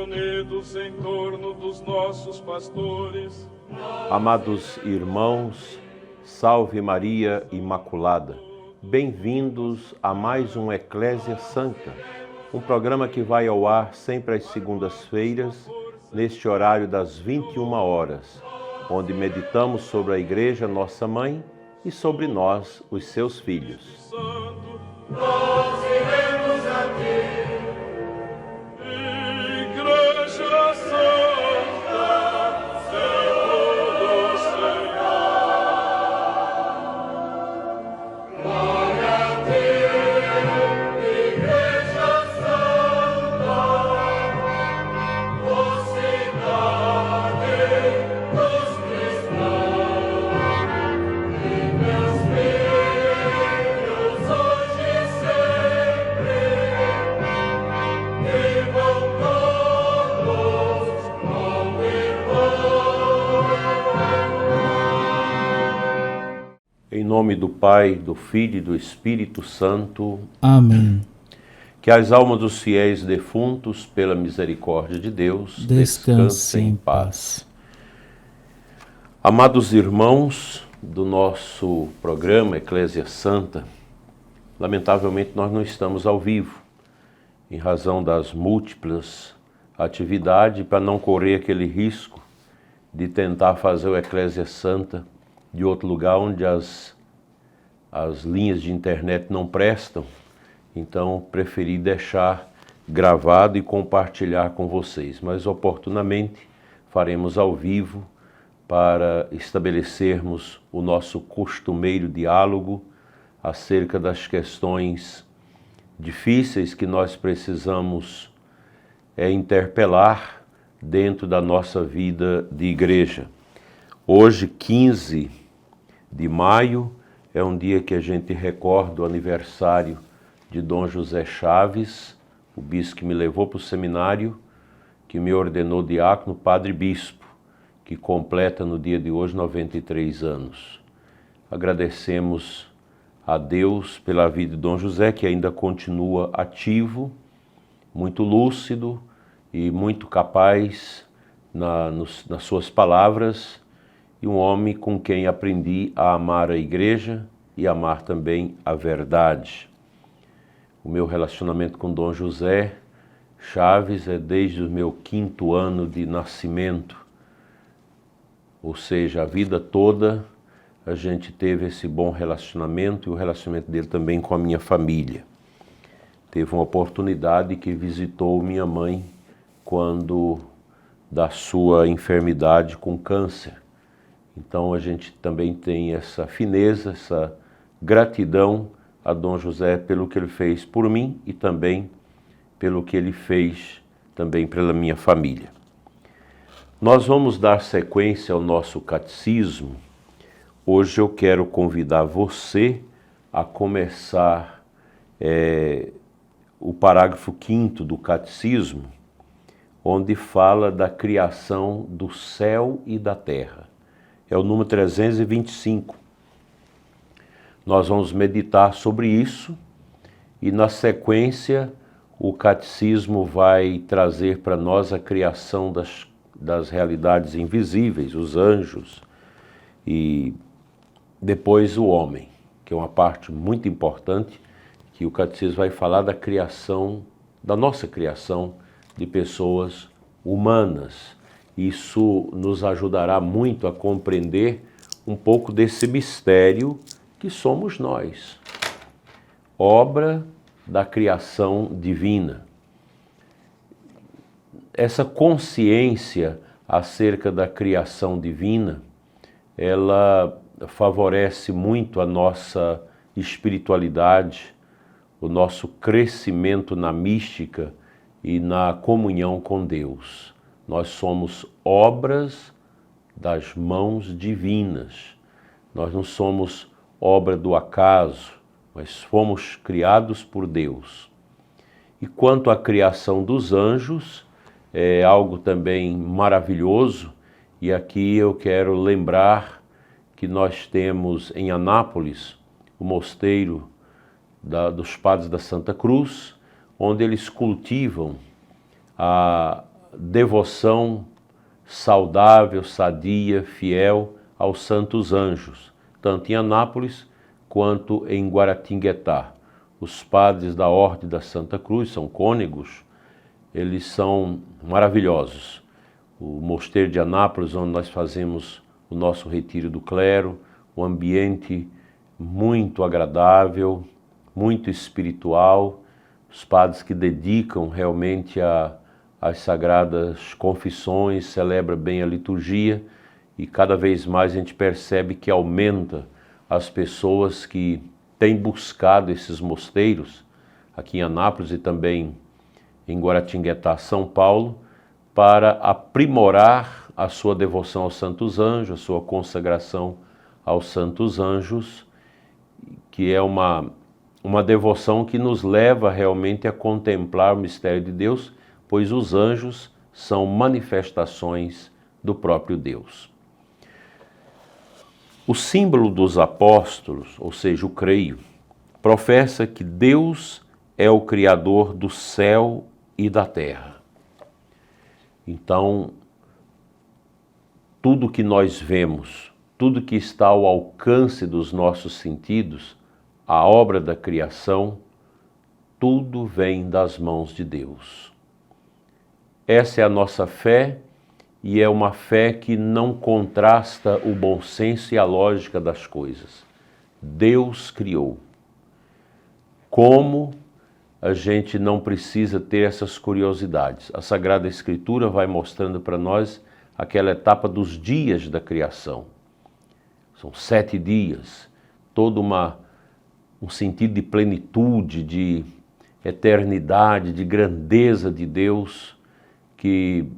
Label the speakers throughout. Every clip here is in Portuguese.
Speaker 1: reunidos em torno dos nossos pastores.
Speaker 2: Amados irmãos, salve Maria Imaculada. Bem-vindos a mais um Eclésia Santa, um programa que vai ao ar sempre às segundas-feiras, neste horário das 21 horas, onde meditamos sobre a Igreja, nossa Mãe, e sobre nós, os seus filhos.
Speaker 1: Nós iremos a ti, Igreja Santa, Senhor do Senhor. Glória a ti, Igreja Santa, mocidade dos cristãos, e meus filhos hoje e sempre, e vão todos como irmãos.
Speaker 2: Em nome do Pai, do Filho e do Espírito Santo.
Speaker 3: Amém.
Speaker 2: Que as almas dos fiéis defuntos, pela misericórdia de Deus,
Speaker 3: Descansem em paz.
Speaker 2: Amados irmãos do nosso programa Eclésia Santa, lamentavelmente nós não estamos ao vivo, em razão das múltiplas atividades, para não correr aquele risco de tentar fazer o Eclésia Santa de outro lugar onde as linhas de internet não prestam. Então, preferi deixar gravado e compartilhar com vocês. Mas, oportunamente, faremos ao vivo para estabelecermos o nosso costumeiro diálogo acerca das questões difíceis que nós precisamos interpelar dentro da nossa vida de igreja. Hoje, 15 de maio, é um dia que a gente recorda o aniversário de Dom José Chaves, o bispo que me levou para o seminário, que me ordenou diácono, padre bispo, que completa no dia de hoje 93 anos. Agradecemos a Deus pela vida de Dom José, que ainda continua ativo, muito lúcido e muito capaz nas suas palavras, e um homem com quem aprendi a amar a igreja e amar também a verdade. O meu relacionamento com Dom José Chaves é desde o meu 5º ano de nascimento, ou seja, a vida toda a gente teve esse bom relacionamento, e o relacionamento dele também com a minha família. Teve uma oportunidade que visitou minha mãe quando da sua enfermidade com câncer. Então a gente também tem essa fineza, essa gratidão a Dom José pelo que ele fez por mim e também pelo que ele fez também pela minha família. Nós vamos dar sequência ao nosso catecismo. Hoje eu quero convidar você a começar o parágrafo 5º do catecismo, onde fala da criação do céu e da terra. É o número 325. Nós vamos meditar sobre isso e, na sequência, o catecismo vai trazer para nós a criação das realidades invisíveis, os anjos, e depois o homem, que é uma parte muito importante, que o catecismo vai falar da criação, da nossa criação de pessoas humanas. Isso nos ajudará muito a compreender um pouco desse mistério que somos nós, obra da criação divina. Essa consciência acerca da criação divina, ela favorece muito a nossa espiritualidade, o nosso crescimento na mística e na comunhão com Deus. Nós somos obras das mãos divinas. Nós não somos obra do acaso, mas fomos criados por Deus. E quanto à criação dos anjos, é algo também maravilhoso, e aqui eu quero lembrar que nós temos em Anápolis o mosteiro dos Padres da Santa Cruz, onde eles cultivam devoção saudável, sadia, fiel aos santos anjos, tanto em Anápolis quanto em Guaratinguetá. Os padres da Ordem da Santa Cruz, são cônegos, eles são maravilhosos. O mosteiro de Anápolis, onde nós fazemos o nosso retiro do clero, um ambiente muito agradável, muito espiritual, os padres que dedicam realmente às sagradas confissões, celebram bem a liturgia, e cada vez mais a gente percebe que aumenta as pessoas que têm buscado esses mosteiros, aqui em Anápolis e também em Guaratinguetá, São Paulo, para aprimorar a sua devoção aos santos anjos, a sua consagração aos santos anjos, que é uma devoção que nos leva realmente a contemplar o mistério de Deus, pois os anjos são manifestações do próprio Deus. O símbolo dos apóstolos, ou seja, o creio, professa que Deus é o Criador do céu e da terra. Então, tudo que nós vemos, tudo que está ao alcance dos nossos sentidos, a obra da criação, tudo vem das mãos de Deus. Essa é a nossa fé, e é uma fé que não contrasta o bom senso e a lógica das coisas. Deus criou. Como a gente não precisa ter essas curiosidades? A Sagrada Escritura vai mostrando para nós aquela etapa dos dias da criação. São 7 dias, todo um sentido de plenitude, de eternidade, de grandeza de Deus, que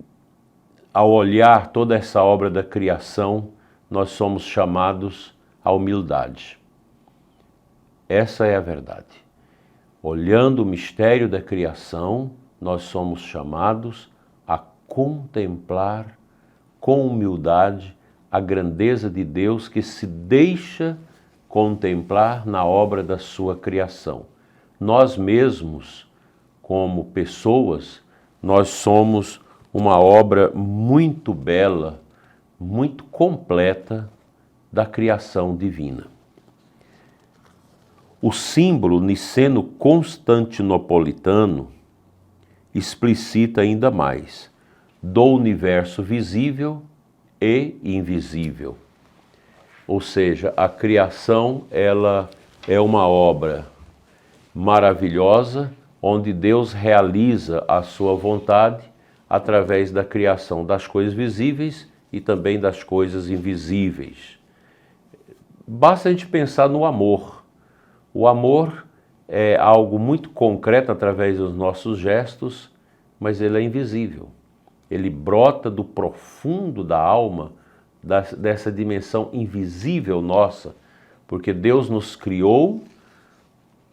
Speaker 2: ao olhar toda essa obra da criação, nós somos chamados à humildade. Essa é a verdade. Olhando o mistério da criação, nós somos chamados a contemplar com humildade a grandeza de Deus que se deixa contemplar na obra da sua criação. Nós mesmos, como pessoas, nós somos uma obra muito bela, muito completa da criação divina. O símbolo niceno-constantinopolitano explicita ainda mais do universo visível e invisível. Ou seja, a criação, ela é uma obra maravilhosa, onde Deus realiza a sua vontade através da criação das coisas visíveis e também das coisas invisíveis. Basta a gente pensar no amor. O amor é algo muito concreto através dos nossos gestos, mas ele é invisível. Ele brota do profundo da alma, dessa dimensão invisível nossa, porque Deus nos criou,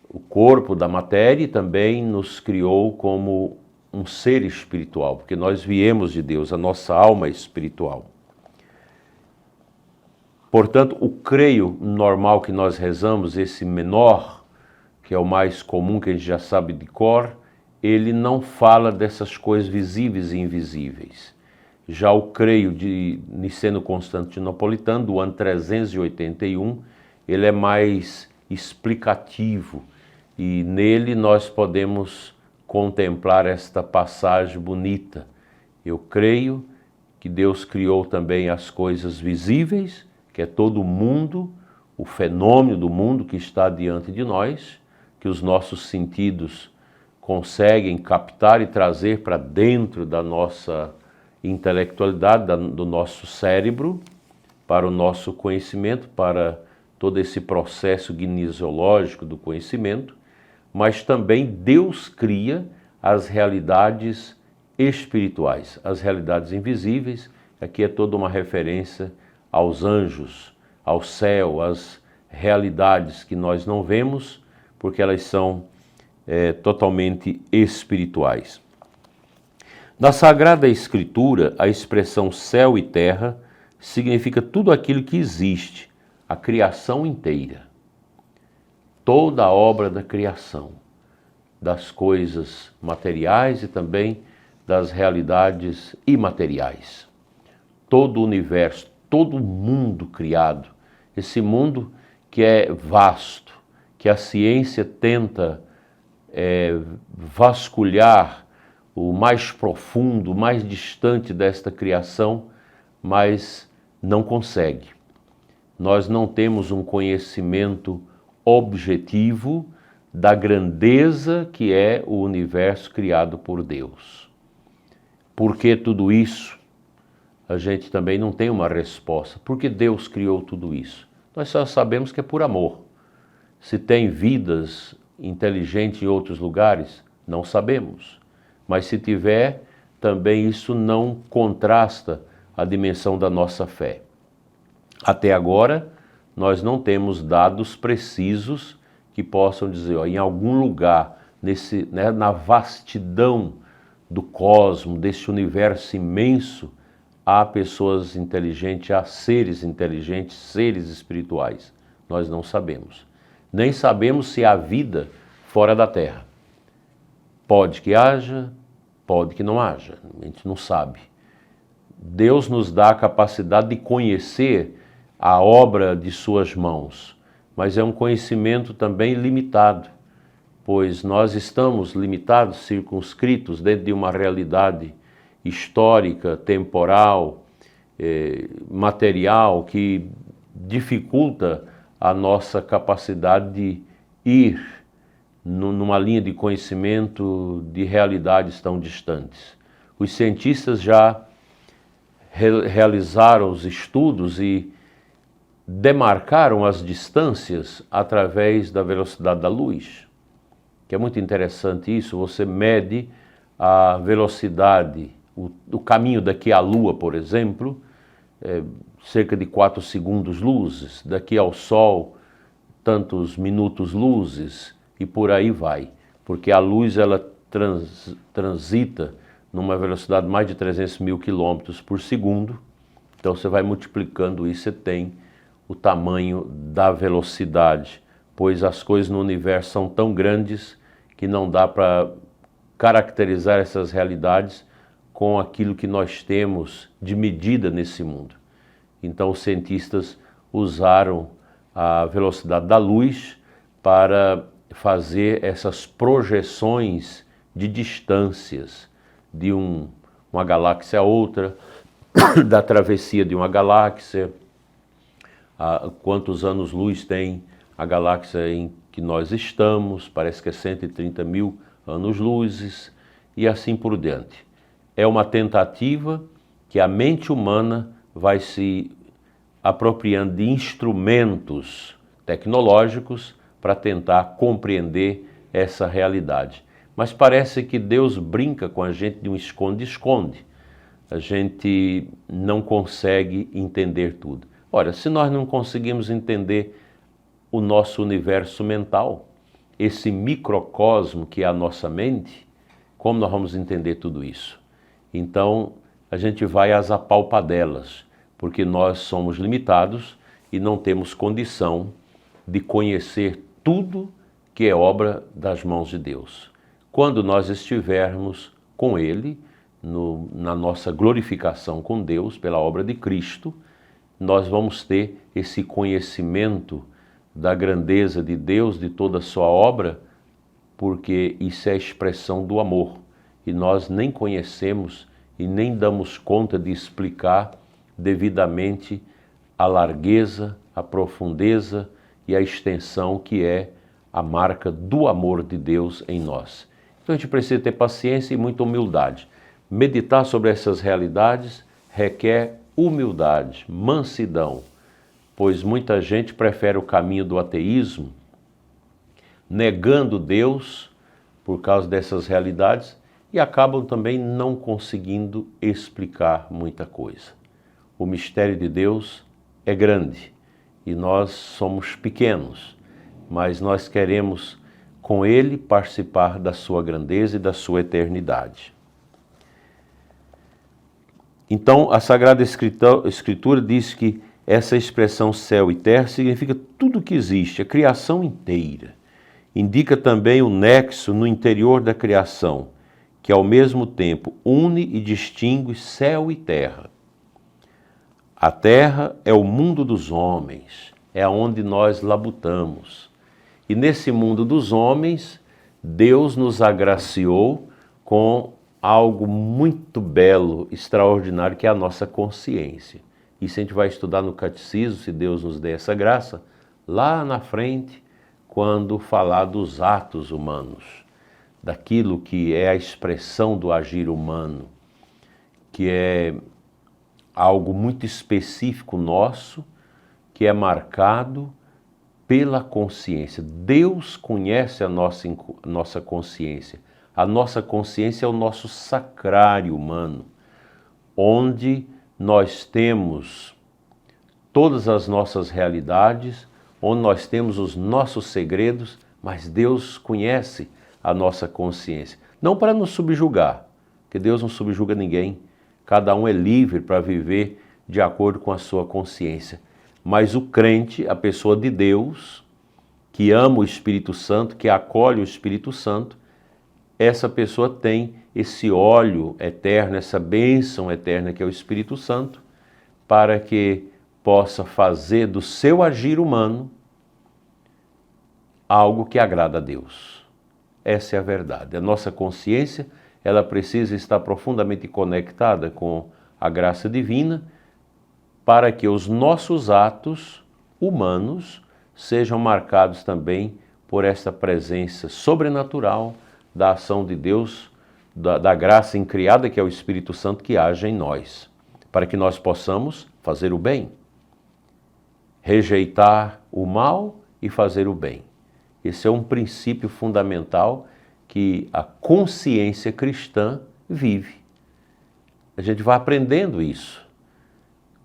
Speaker 2: o corpo da matéria, e também nos criou como um ser espiritual, porque nós viemos de Deus, a nossa alma é espiritual. Portanto, o creio normal que nós rezamos, esse menor, que é o mais comum, que a gente já sabe de cor, ele não fala dessas coisas visíveis e invisíveis. Já o creio de niceno-constantinopolitano, do ano 381, ele é mais explicativo, e nele nós podemos contemplar esta passagem bonita. Eu creio que Deus criou também as coisas visíveis, que é todo o mundo, o fenômeno do mundo que está diante de nós, que os nossos sentidos conseguem captar e trazer para dentro da nossa intelectualidade, do nosso cérebro, para o nosso conhecimento, para todo esse processo gnosiológico do conhecimento, mas também Deus cria as realidades espirituais, as realidades invisíveis. Aqui é toda uma referência aos anjos, ao céu, às realidades que nós não vemos, porque elas são totalmente espirituais. Na Sagrada Escritura, a expressão céu e terra significa tudo aquilo que existe, a criação inteira. Toda a obra da criação, das coisas materiais e também das realidades imateriais. Todo o universo, todo o mundo criado, esse mundo que é vasto, que a ciência tenta vasculhar o mais profundo, o mais distante desta criação, mas não consegue. Nós não temos um conhecimento objetivo da grandeza que é o universo criado por Deus. Por que tudo isso? A gente também não tem uma resposta. Por que Deus criou tudo isso? Nós só sabemos que é por amor. Se tem vidas inteligentes em outros lugares, não sabemos. Mas se tiver, também isso não contrasta a dimensão da nossa fé. Até agora, nós não temos dados precisos que possam dizer, em algum lugar, na vastidão do cosmos, desse universo imenso, há pessoas inteligentes, há seres inteligentes, seres espirituais. Nós não sabemos. Nem sabemos se há vida fora da Terra. Pode que haja, pode que não haja. A gente não sabe. Deus nos dá a capacidade de conhecer a obra de suas mãos, mas é um conhecimento também limitado, pois nós estamos limitados, circunscritos dentro de uma realidade histórica, temporal, material, que dificulta a nossa capacidade de ir numa linha de conhecimento de realidades tão distantes. Os cientistas já realizaram os estudos e demarcaram as distâncias através da velocidade da luz, que é muito interessante isso. Você mede a velocidade, o caminho daqui à Lua, por exemplo, cerca de 4 segundos luzes, daqui ao Sol, tantos minutos luzes, e por aí vai, porque a luz ela transita numa velocidade de mais de 300 mil quilômetros por segundo, então você vai multiplicando isso, você tem o tamanho da velocidade, pois as coisas no universo são tão grandes que não dá para caracterizar essas realidades com aquilo que nós temos de medida nesse mundo. Então os cientistas usaram a velocidade da luz para fazer essas projeções de distâncias de uma galáxia a outra, da travessia de uma galáxia, quantos anos-luz tem a galáxia em que nós estamos, parece que é 130 mil anos-luzes, e assim por diante. É uma tentativa que a mente humana vai se apropriando de instrumentos tecnológicos para tentar compreender essa realidade. Mas parece que Deus brinca com a gente de um esconde-esconde. A gente não consegue entender tudo. Ora, se nós não conseguimos entender o nosso universo mental, esse microcosmo que é a nossa mente, como nós vamos entender tudo isso? Então, a gente vai às apalpadelas, porque nós somos limitados e não temos condição de conhecer tudo que é obra das mãos de Deus. Quando nós estivermos com Ele, na nossa glorificação com Deus, pela obra de Cristo, nós vamos ter esse conhecimento da grandeza de Deus, de toda a sua obra, porque isso é a expressão do amor. E nós nem conhecemos e nem damos conta de explicar devidamente a largueza, a profundeza e a extensão que é a marca do amor de Deus em nós. Então a gente precisa ter paciência e muita humildade. Meditar sobre essas realidades requer humildade, mansidão, pois muita gente prefere o caminho do ateísmo, negando Deus por causa dessas realidades e acabam também não conseguindo explicar muita coisa. O mistério de Deus é grande e nós somos pequenos, mas nós queremos com Ele participar da sua grandeza e da sua eternidade. Então, a Sagrada Escritura diz que essa expressão céu e terra significa tudo que existe, a criação inteira. Indica também o nexo no interior da criação, que ao mesmo tempo une e distingue céu e terra. A terra é o mundo dos homens, é onde nós labutamos. E nesse mundo dos homens, Deus nos agraciou com algo muito belo, extraordinário, que é a nossa consciência. Isso a gente vai estudar no catecismo, se Deus nos der essa graça, lá na frente, quando falar dos atos humanos, daquilo que é a expressão do agir humano, que é algo muito específico nosso, que é marcado pela consciência. Deus conhece a nossa consciência. A nossa consciência é o nosso sacrário humano, onde nós temos todas as nossas realidades, onde nós temos os nossos segredos, mas Deus conhece a nossa consciência. Não para nos subjugar, porque Deus não subjuga ninguém. Cada um é livre para viver de acordo com a sua consciência. Mas o crente, a pessoa de Deus, que ama o Espírito Santo, que acolhe o Espírito Santo, essa pessoa tem esse óleo eterno, essa bênção eterna que é o Espírito Santo, para que possa fazer do seu agir humano algo que agrada a Deus. Essa é a verdade. A nossa consciência, ela precisa estar profundamente conectada com a graça divina para que os nossos atos humanos sejam marcados também por esta presença sobrenatural da ação de Deus, da graça incriada que é o Espírito Santo que age em nós, para que nós possamos fazer o bem, rejeitar o mal e fazer o bem. Esse é um princípio fundamental que a consciência cristã vive. A gente vai aprendendo isso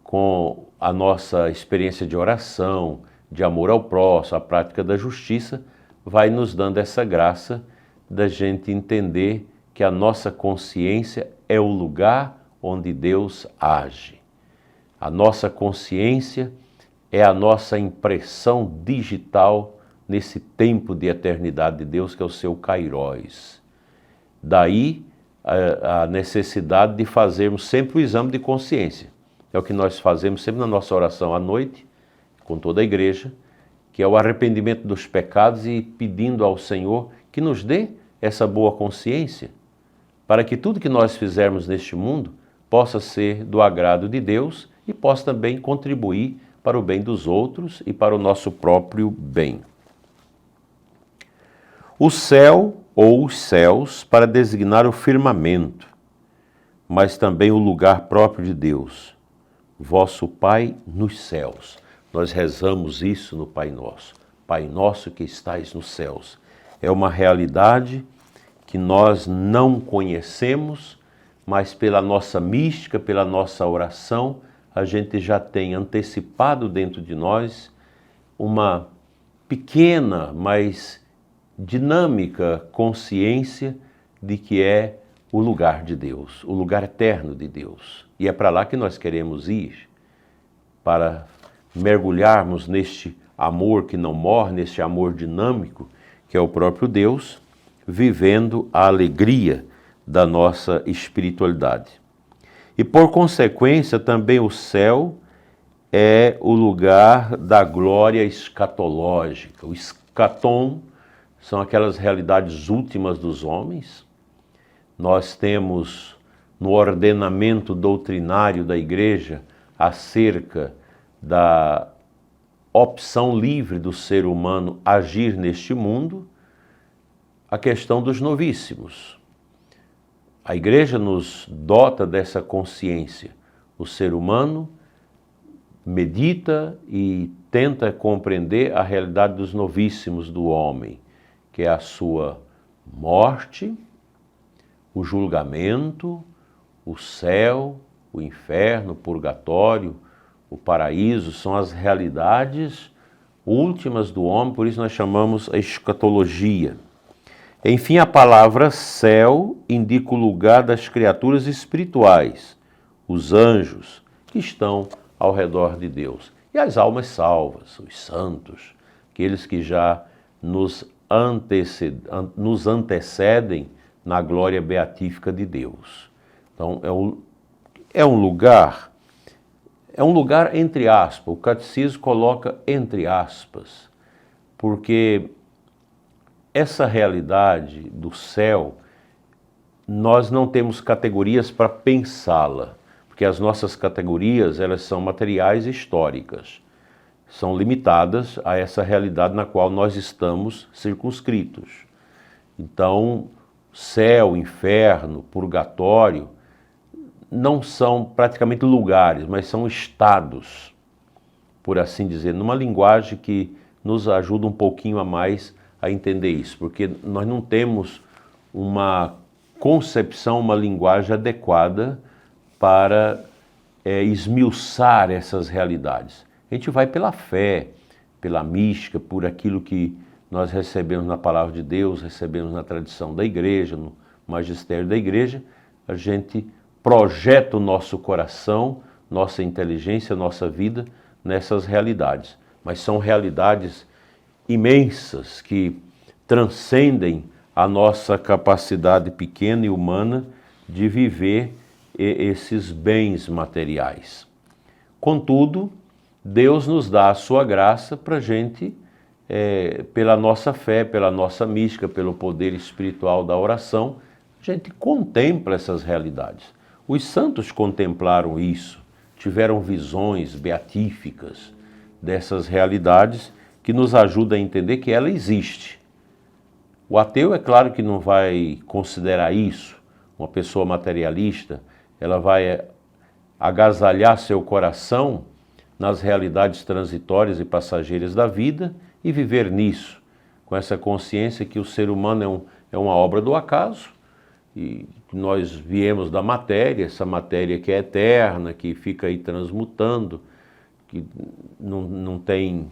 Speaker 2: com a nossa experiência de oração, de amor ao próximo, a prática da justiça, vai nos dando essa graça da gente entender que a nossa consciência é o lugar onde Deus age. A nossa consciência é a nossa impressão digital nesse tempo de eternidade de Deus, que é o seu Kairos. Daí a necessidade de fazermos sempre o exame de consciência. É o que nós fazemos sempre na nossa oração à noite, com toda a igreja, que é o arrependimento dos pecados e pedindo ao Senhor que nos dê essa boa consciência, para que tudo que nós fizermos neste mundo possa ser do agrado de Deus e possa também contribuir para o bem dos outros e para o nosso próprio bem. O céu ou os céus para designar o firmamento, mas também o lugar próprio de Deus, vosso Pai nos céus. Nós rezamos isso no Pai Nosso. Pai nosso que estais nos céus. É uma realidade que nós não conhecemos, mas pela nossa mística, pela nossa oração, a gente já tem antecipado dentro de nós uma pequena, mas dinâmica consciência de que é o lugar de Deus, o lugar eterno de Deus. E é para lá que nós queremos ir, para mergulharmos neste amor que não morre, neste amor dinâmico, que é o próprio Deus, vivendo a alegria da nossa espiritualidade. E por consequência, também o céu é o lugar da glória escatológica. O escatom são aquelas realidades últimas dos homens. Nós temos no ordenamento doutrinário da Igreja acerca da opção livre do ser humano agir neste mundo, a questão dos novíssimos. A Igreja nos dota dessa consciência. O ser humano medita e tenta compreender a realidade dos novíssimos do homem, que é a sua morte, o julgamento, o céu, o inferno, o purgatório, o paraíso, são as realidades últimas do homem, por isso nós chamamos a escatologia. Enfim, a palavra céu indica o lugar das criaturas espirituais, os anjos que estão ao redor de Deus. E as almas salvas, os santos, aqueles que já nos antecedem na glória beatífica de Deus. Então, é um lugar entre aspas, o catecismo coloca entre aspas, porque essa realidade do céu, nós não temos categorias para pensá-la, porque as nossas categorias, elas são materiais e históricas, são limitadas a essa realidade na qual nós estamos circunscritos. Então, céu, inferno, purgatório, não são praticamente lugares, mas são estados, por assim dizer, numa linguagem que nos ajuda um pouquinho a mais a entender isso, porque nós não temos uma concepção, uma linguagem adequada para esmiuçar essas realidades. A gente vai pela fé, pela mística, por aquilo que nós recebemos na palavra de Deus, recebemos na tradição da igreja, no magistério da igreja, a gente projeta o nosso coração, nossa inteligência, nossa vida nessas realidades. Mas são realidades imensas que transcendem a nossa capacidade pequena e humana de viver esses bens materiais. Contudo, Deus nos dá a sua graça para a gente, pela nossa fé, pela nossa mística, pelo poder espiritual da oração, a gente contempla essas realidades. Os santos contemplaram isso, tiveram visões beatíficas dessas realidades que nos ajudam a entender que ela existe. O ateu, é claro que não vai considerar isso. Uma pessoa materialista, ela vai agasalhar seu coração nas realidades transitórias e passageiras da vida e viver nisso, com essa consciência que o ser humano é uma obra do acaso e nós viemos da matéria, essa matéria que é eterna, que fica aí transmutando, que não tem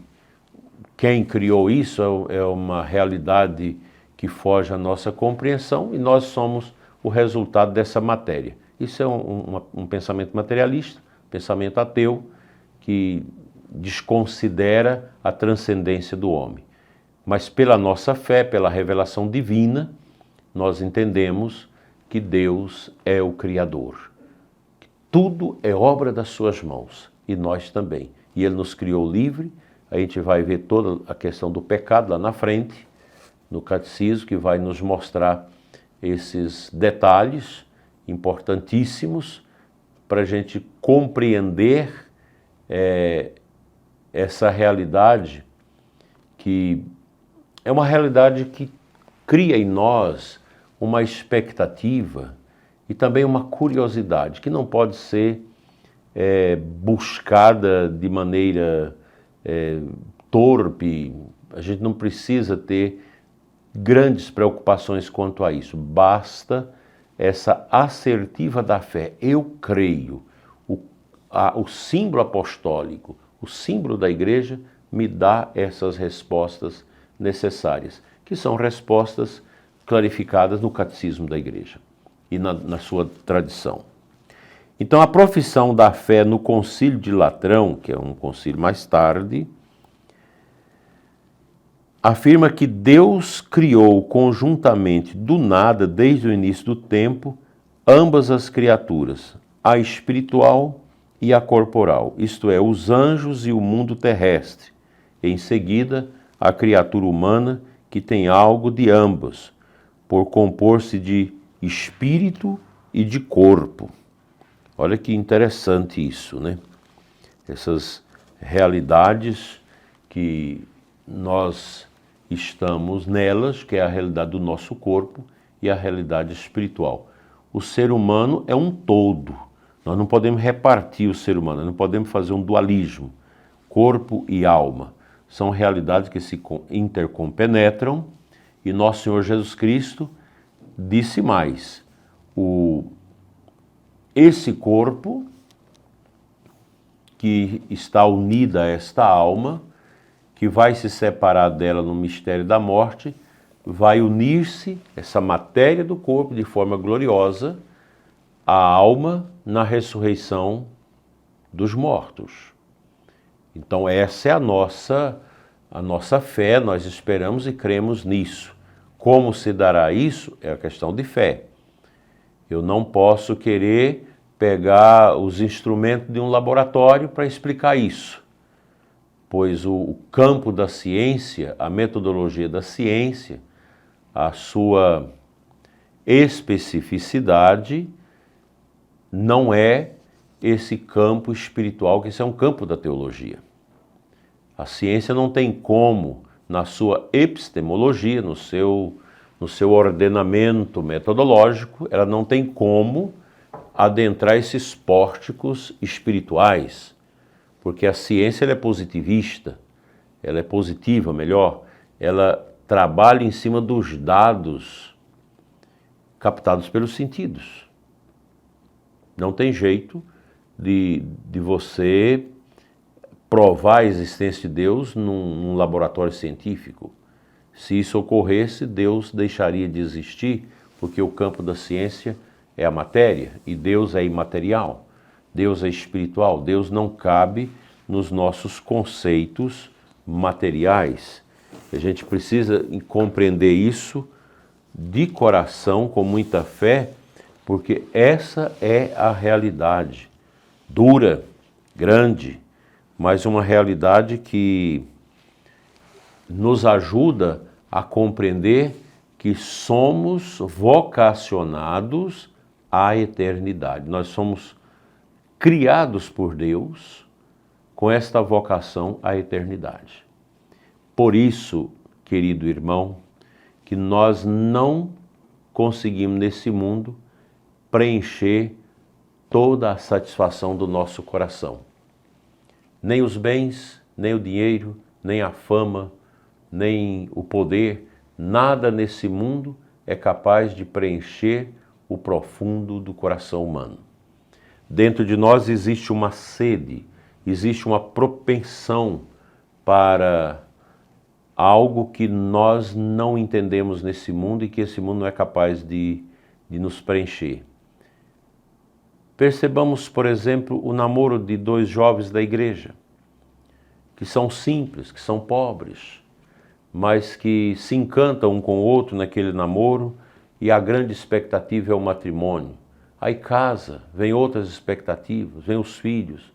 Speaker 2: quem criou isso, é uma realidade que foge à nossa compreensão e nós somos o resultado dessa matéria. Isso é um pensamento materialista, pensamento ateu, que desconsidera a transcendência do homem. Mas pela nossa fé, pela revelação divina, nós entendemos que Deus é o Criador. Tudo é obra das suas mãos, e nós também. E Ele nos criou livre, a gente vai ver toda a questão do pecado lá na frente, no catecismo, que vai nos mostrar esses detalhes importantíssimos para a gente compreender essa realidade, que é uma realidade que cria em nós uma expectativa e também uma curiosidade que não pode ser buscada de maneira torpe. A gente não precisa ter grandes preocupações quanto a isso. Basta essa assertiva da fé. Eu creio. O símbolo apostólico, o símbolo da igreja me dá essas respostas necessárias, que são respostas clarificadas no catecismo da igreja e na sua tradição. Então, a profissão da fé no Concílio de Latrão, que é um concílio mais tarde, afirma que Deus criou conjuntamente do nada, desde o início do tempo, ambas as criaturas, a espiritual e a corporal, isto é, os anjos e o mundo terrestre. Em seguida, a criatura humana, que tem algo de ambas, por compor-se de espírito e de corpo. Olha que interessante isso, né? Essas realidades que nós estamos nelas, que é a realidade do nosso corpo e a realidade espiritual. O ser humano é um todo. Nós não podemos repartir o ser humano, nós não podemos fazer um dualismo. Corpo e alma são realidades que se intercompenetram e nosso Senhor Jesus Cristo disse mais. Esse corpo que está unido a esta alma, que vai se separar dela no mistério da morte, vai unir-se, essa matéria do corpo, de forma gloriosa, à alma na ressurreição dos mortos. Então essa é a nossa fé, nós esperamos e cremos nisso. Como se dará isso? É a questão de fé. Eu não posso querer pegar os instrumentos de um laboratório para explicar isso, pois o campo da ciência, a metodologia da ciência, a sua especificidade não é esse campo espiritual, que esse é um campo da teologia. A ciência não tem como, na sua epistemologia, no seu ordenamento metodológico, ela não tem como adentrar esses pórticos espirituais, porque a ciência ela é positivista, ela é positiva, melhor, ela trabalha em cima dos dados captados pelos sentidos. Não tem jeito de você provar a existência de Deus num laboratório científico. Se isso ocorresse, Deus deixaria de existir, porque o campo da ciência é a matéria e Deus é imaterial, Deus é espiritual, Deus não cabe nos nossos conceitos materiais. A gente precisa compreender isso de coração, com muita fé, porque essa é a realidade dura, grande, mas uma realidade que nos ajuda a compreender que somos vocacionados à eternidade. Nós somos criados por Deus com esta vocação à eternidade. Por isso, querido irmão, que nós não conseguimos nesse mundo preencher toda a satisfação do nosso coração. Nem os bens, nem o dinheiro, nem a fama, nem o poder, nada nesse mundo é capaz de preencher o profundo do coração humano. Dentro de nós existe uma sede, existe uma propensão para algo que nós não entendemos nesse mundo e que esse mundo não é capaz de nos preencher. Percebamos, por exemplo, o namoro de dois jovens da igreja, que são simples, que são pobres, mas que se encantam um com o outro naquele namoro e a grande expectativa é o matrimônio. Aí casa, vem outras expectativas, vem os filhos,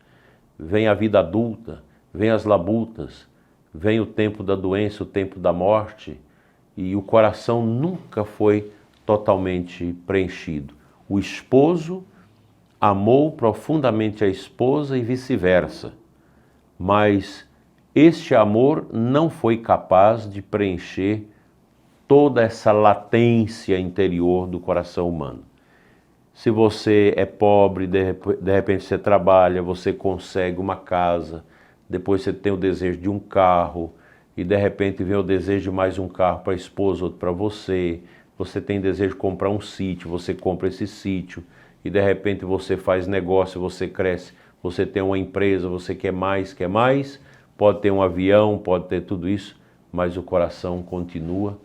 Speaker 2: vem a vida adulta, vem as labutas, vem o tempo da doença, o tempo da morte, e o coração nunca foi totalmente preenchido. O esposo amou profundamente a esposa e vice-versa, mas este amor não foi capaz de preencher toda essa latência interior do coração humano. Se você é pobre, de repente você trabalha, você consegue uma casa, depois você tem o desejo de um carro, e de repente vem o desejo de mais um carro para a esposa, outro para você tem desejo de comprar um sítio, você compra esse sítio, e de repente você faz negócio, você cresce, você tem uma empresa, você quer mais, pode ter um avião, pode ter tudo isso, mas o coração continua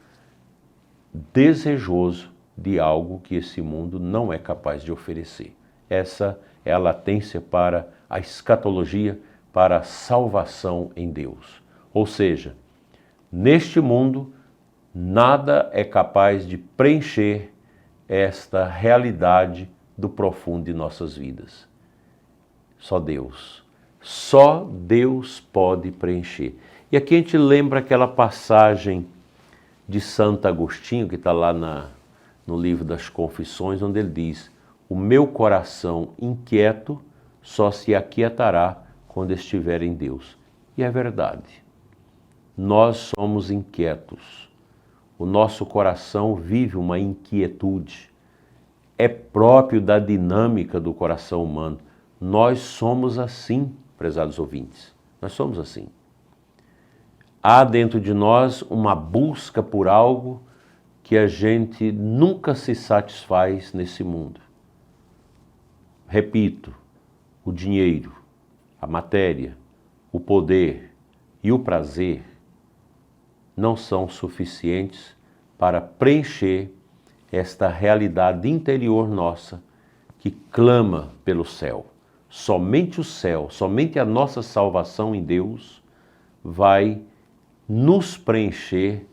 Speaker 2: desejoso de algo que esse mundo não é capaz de oferecer. Essa é a latência para a escatologia, para a salvação em Deus. Ou seja, neste mundo, nada é capaz de preencher esta realidade do profundo de nossas vidas. Só Deus. Só Deus pode preencher. E aqui a gente lembra aquela passagem de Santo Agostinho, que está lá no livro das Confissões, onde ele diz: o meu coração inquieto só se aquietará quando estiver em Deus. E é verdade. Nós somos inquietos. O nosso coração vive uma inquietude. É próprio da dinâmica do coração humano. Nós somos assim, prezados ouvintes. Nós somos assim. Há dentro de nós uma busca por algo que a gente nunca se satisfaz nesse mundo. Repito, o dinheiro, a matéria, o poder e o prazer não são suficientes para preencher esta realidade interior nossa que clama pelo céu. Somente o céu, somente a nossa salvação em Deus vai nos preencher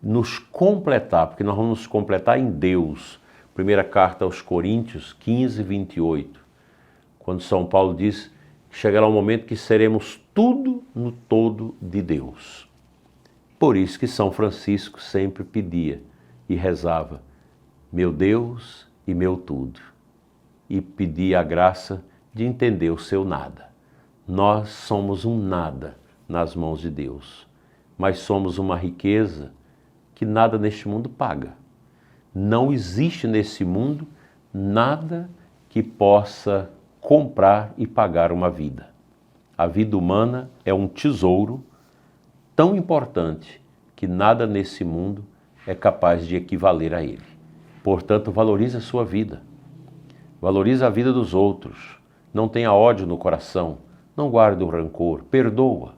Speaker 2: nos completar, porque nós vamos nos completar em Deus. Primeira carta aos Coríntios 15, 28, quando São Paulo diz que chegará um momento que seremos tudo no todo de Deus. Por isso que São Francisco sempre pedia e rezava, meu Deus e meu tudo, e pedia a graça de entender o seu nada. Nós somos um nada nas mãos de Deus, mas somos uma riqueza que nada neste mundo paga. Não existe nesse mundo nada que possa comprar e pagar uma vida. A vida humana é um tesouro tão importante que nada nesse mundo é capaz de equivaler a ele. Portanto, valorize a sua vida. Valorize a vida dos outros. Não tenha ódio no coração. Não guarde o rancor. Perdoa.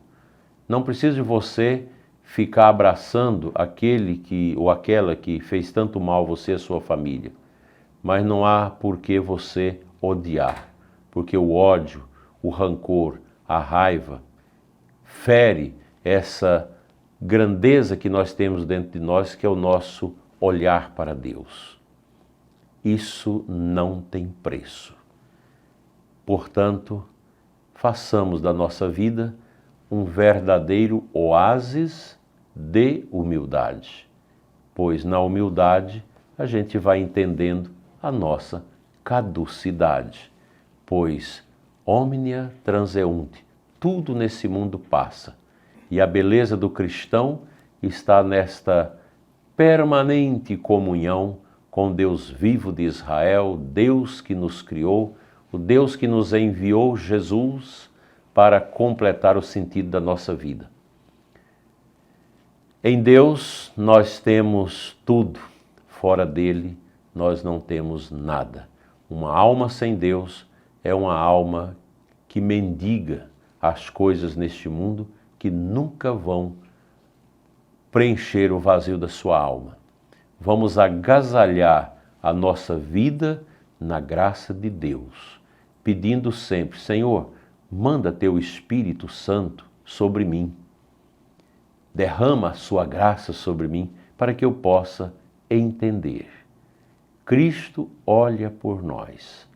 Speaker 2: Não precisa de você ficar abraçando aquele ou aquela que fez tanto mal a você e a sua família. Mas não há por que você odiar, porque o ódio, o rancor, a raiva fere essa grandeza que nós temos dentro de nós, que é o nosso olhar para Deus. Isso não tem preço. Portanto, façamos da nossa vida um verdadeiro oásis de humildade, pois na humildade a gente vai entendendo a nossa caducidade, pois omnia transeunte, tudo nesse mundo passa, e a beleza do cristão está nesta permanente comunhão com Deus vivo de Israel, Deus que nos criou, o Deus que nos enviou Jesus para completar o sentido da nossa vida. Em Deus nós temos tudo, fora dele nós não temos nada. Uma alma sem Deus é uma alma que mendiga as coisas neste mundo que nunca vão preencher o vazio da sua alma. Vamos agasalhar a nossa vida na graça de Deus, pedindo sempre, Senhor, manda teu Espírito Santo sobre mim. Derrama a sua graça sobre mim para que eu possa entender. Cristo olha por nós,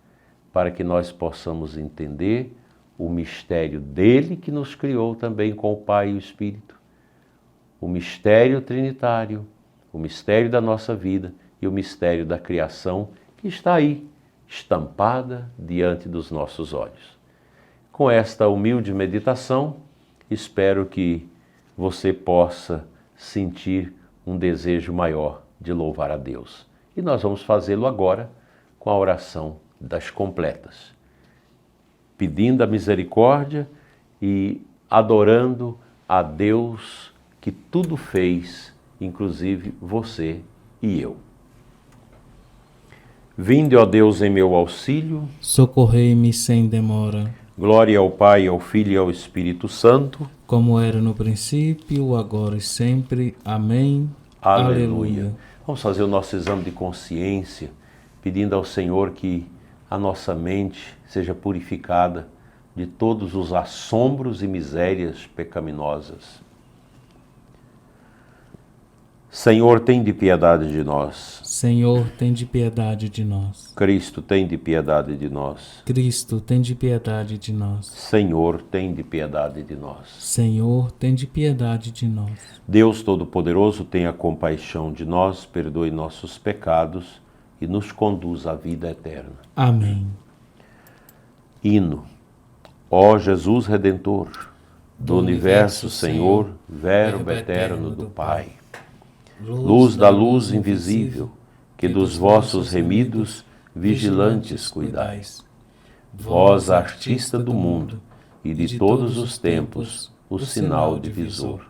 Speaker 2: para que nós possamos entender o mistério dele que nos criou também com o Pai e o Espírito, o mistério trinitário, o mistério da nossa vida e o mistério da criação que está aí, estampada diante dos nossos olhos. Com esta humilde meditação, espero que você possa sentir um desejo maior de louvar a Deus. E nós vamos fazê-lo agora com a oração das completas, pedindo a misericórdia e adorando a Deus que tudo fez, inclusive você e eu. Vinde, ó Deus, em meu auxílio,
Speaker 3: socorrei-me sem demora.
Speaker 2: Glória ao Pai, ao Filho e ao Espírito Santo,
Speaker 3: como era no princípio, agora e sempre. Amém.
Speaker 2: Aleluia. Vamos fazer o nosso exame de consciência, pedindo ao Senhor que a nossa mente seja purificada de todos os assombros e misérias pecaminosas. Senhor, tem de piedade de nós.
Speaker 3: Senhor, tem de piedade de nós.
Speaker 2: Cristo, tem de piedade de nós.
Speaker 3: Cristo, tem de piedade de nós.
Speaker 2: Senhor, tem de piedade de nós.
Speaker 3: Senhor, tem de piedade de nós.
Speaker 2: Deus Todo-Poderoso, tenha compaixão de nós, perdoe nossos pecados e nos conduz à vida eterna.
Speaker 3: Amém.
Speaker 2: Hino. Ó Jesus Redentor, do universo Senhor, Verbo eterno do Pai, luz da luz invisível, que dos vossos remidos vigilantes cuidais. Vós, artista do mundo e de todos os tempos, o sinal divisor.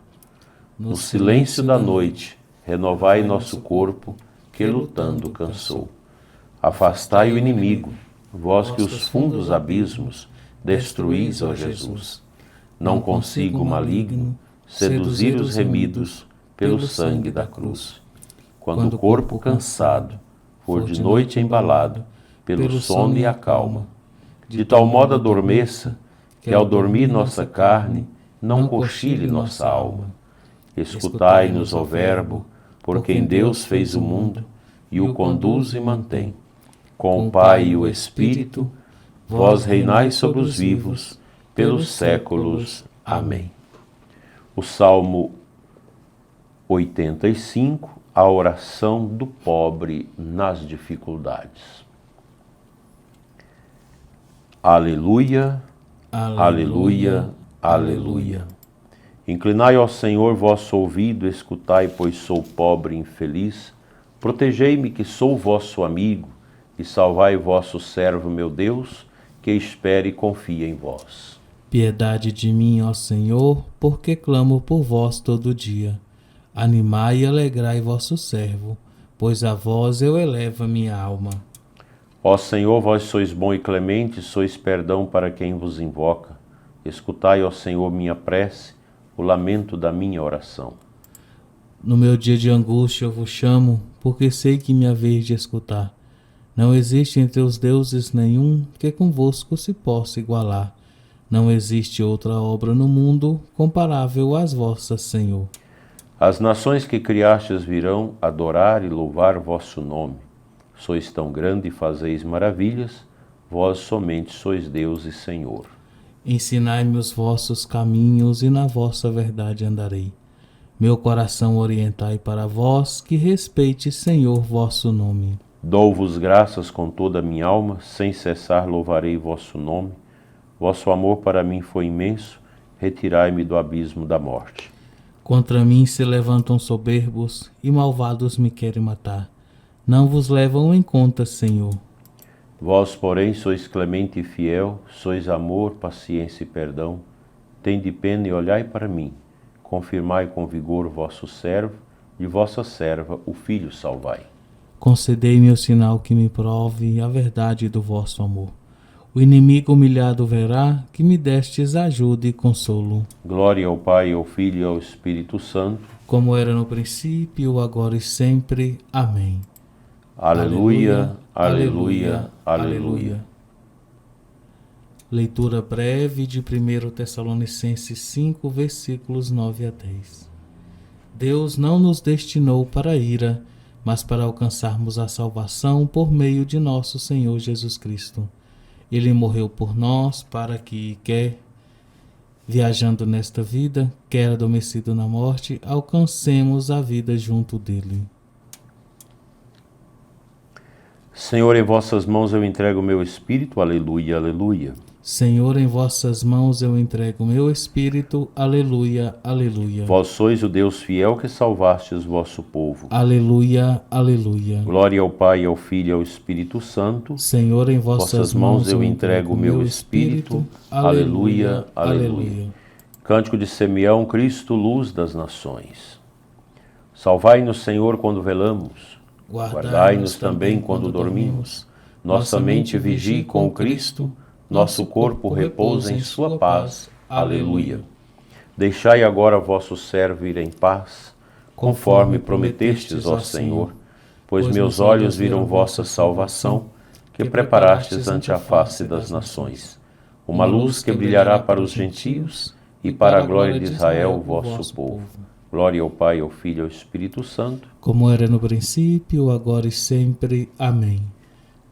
Speaker 2: No silêncio da noite, renovai nosso corpo, que lutando cansou. Afastai o inimigo, vós que os fundos abismos destruís, ó Jesus. Não consigo o maligno seduzir os remidos pelo sangue da cruz. Quando o corpo cansado for de noite embalado pelo sono e a calma, de tal modo adormeça que ao dormir nossa carne não cochile nossa alma. Escutai-nos, ó Verbo, por quem Deus fez o mundo e o conduz e mantém. Com o Pai e o Espírito, vós reinais sobre os vivos, pelos séculos. Amém. O Salmo 85, a oração do pobre nas dificuldades. Aleluia, aleluia, aleluia. Inclinai ao Senhor vosso ouvido, escutai, pois sou pobre e infeliz. Protegei-me, que sou vosso amigo, e salvai vosso servo, meu Deus, que espere e confia em vós.
Speaker 3: Piedade de mim, ó Senhor, porque clamo por vós todo dia. Animai e alegrai vosso servo, pois a vós eu elevo a minha alma.
Speaker 2: Ó Senhor, vós sois bom e clemente, sois perdão para quem vos invoca. Escutai, ó Senhor, minha prece, o lamento da minha oração.
Speaker 3: No meu dia de angústia eu vos chamo, porque sei que me haveis de escutar. Não existe entre os deuses nenhum que convosco se possa igualar. Não existe outra obra no mundo comparável às vossas, Senhor.
Speaker 2: As nações que criastes virão adorar e louvar vosso nome. Sois tão grande e fazeis maravilhas, vós somente sois Deus e Senhor.
Speaker 3: Ensinai-me os vossos caminhos e na vossa verdade andarei. Meu coração orientai para vós, que respeite, Senhor, vosso nome.
Speaker 2: Dou-vos graças com toda a minha alma, sem cessar louvarei vosso nome. Vosso amor para mim foi imenso, retirai-me do abismo da morte.
Speaker 3: Contra mim se levantam soberbos e malvados me querem matar. Não vos levam em conta, Senhor.
Speaker 2: Vós, porém, sois clemente e fiel, sois amor, paciência e perdão. Tende pena e olhai para mim. Confirmai com vigor vosso servo, e vossa serva, o Filho, salvai.
Speaker 3: Concedei-me o sinal que me prove a verdade do vosso amor. O inimigo humilhado verá que me destes ajuda e consolo.
Speaker 2: Glória ao Pai, ao Filho e ao Espírito Santo,
Speaker 3: como era no princípio, agora e sempre. Amém.
Speaker 2: Aleluia, aleluia, aleluia.
Speaker 3: Leitura breve de 1 Tessalonicenses 5, versículos 9 a 10. Deus não nos destinou para a ira, mas para alcançarmos a salvação por meio de nosso Senhor Jesus Cristo. Ele morreu por nós para que, quer viajando nesta vida, quer adormecido na morte, alcancemos a vida junto dele.
Speaker 2: Senhor, em vossas mãos eu entrego o meu espírito, aleluia, aleluia.
Speaker 3: Senhor, em vossas mãos eu entrego o meu espírito, aleluia, aleluia.
Speaker 2: Vós sois o Deus fiel que salvastes vosso povo.
Speaker 3: Aleluia, aleluia.
Speaker 2: Glória ao Pai, ao Filho e ao Espírito Santo.
Speaker 3: Senhor, em vossas mãos eu entrego o meu espírito, aleluia, aleluia.
Speaker 2: Cântico de Simeão, Cristo, luz das nações. Salvai-nos, Senhor, quando velamos. Guardai-nos também quando dormimos. Nossa mente vigie com o Cristo, nosso corpo repousa em sua paz. Aleluia. Deixai agora vosso servo ir em paz, conforme prometestes, ó Senhor, pois meus olhos viram vossa salvação, que preparastes ante a face das nações, uma luz que brilhará para os gentios e para a glória de Israel, vosso povo. Glória ao Pai, ao Filho e ao Espírito Santo,
Speaker 3: como era no princípio, agora e sempre. Amém.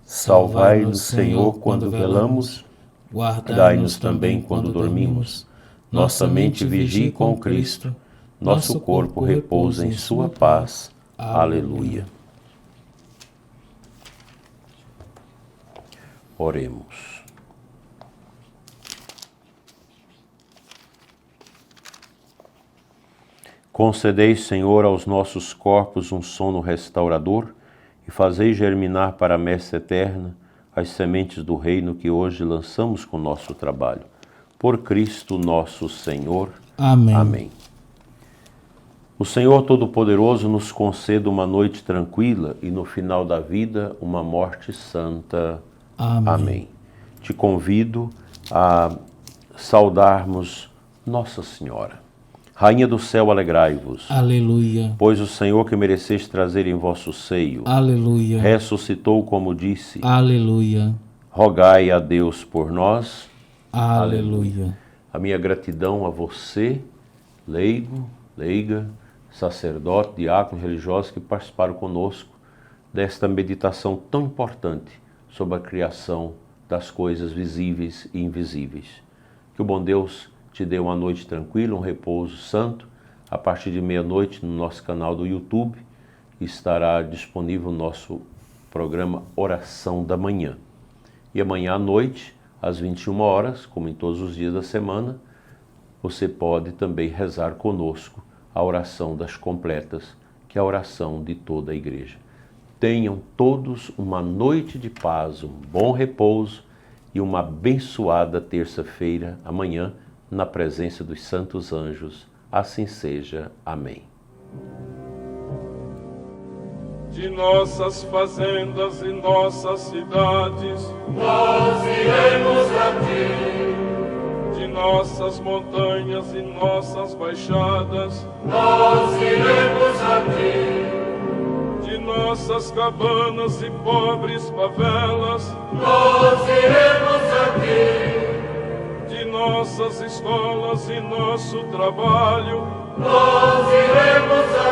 Speaker 2: Salvai-nos, Senhor, quando velamos, guardai-nos também quando dormimos. Nossa mente vigie com Cristo, nosso corpo repousa em sua paz. Aleluia. Oremos. Concedei, Senhor, aos nossos corpos um sono restaurador e fazei germinar para a messe eterna as sementes do reino que hoje lançamos com nosso trabalho. Por Cristo nosso Senhor.
Speaker 3: Amém.
Speaker 2: Amém. O Senhor Todo-Poderoso nos conceda uma noite tranquila e no final da vida uma morte santa.
Speaker 3: Amém.
Speaker 2: Amém. Te convido a saudarmos Nossa Senhora. Rainha do céu, alegrai-vos.
Speaker 3: Aleluia.
Speaker 2: Pois o Senhor que mereceste trazer em vosso seio,
Speaker 3: aleluia,
Speaker 2: ressuscitou como disse.
Speaker 3: Aleluia.
Speaker 2: Rogai a Deus por nós.
Speaker 3: Aleluia.
Speaker 2: A minha gratidão a você, leigo, leiga, sacerdotes, diáconos, religiosos que participaram conosco desta meditação tão importante sobre a criação das coisas visíveis e invisíveis. Que o bom Deus te dê uma noite tranquila, um repouso santo. A partir de meia-noite no nosso canal do YouTube estará disponível o nosso programa Oração da Manhã. E amanhã à noite, às 21 horas, como em todos os dias da semana, você pode também rezar conosco a oração das completas, que é a oração de toda a igreja. Tenham todos uma noite de paz, um bom repouso e uma abençoada terça-feira amanhã, na presença dos santos anjos. Assim seja. Amém.
Speaker 1: De nossas fazendas e nossas cidades,
Speaker 4: nós iremos a ti.
Speaker 1: De nossas montanhas e nossas baixadas,
Speaker 4: nós iremos a ti.
Speaker 1: De nossas cabanas e pobres favelas,
Speaker 4: nós iremos a ti.
Speaker 1: De nossas escolas e nosso trabalho,
Speaker 4: nós iremos a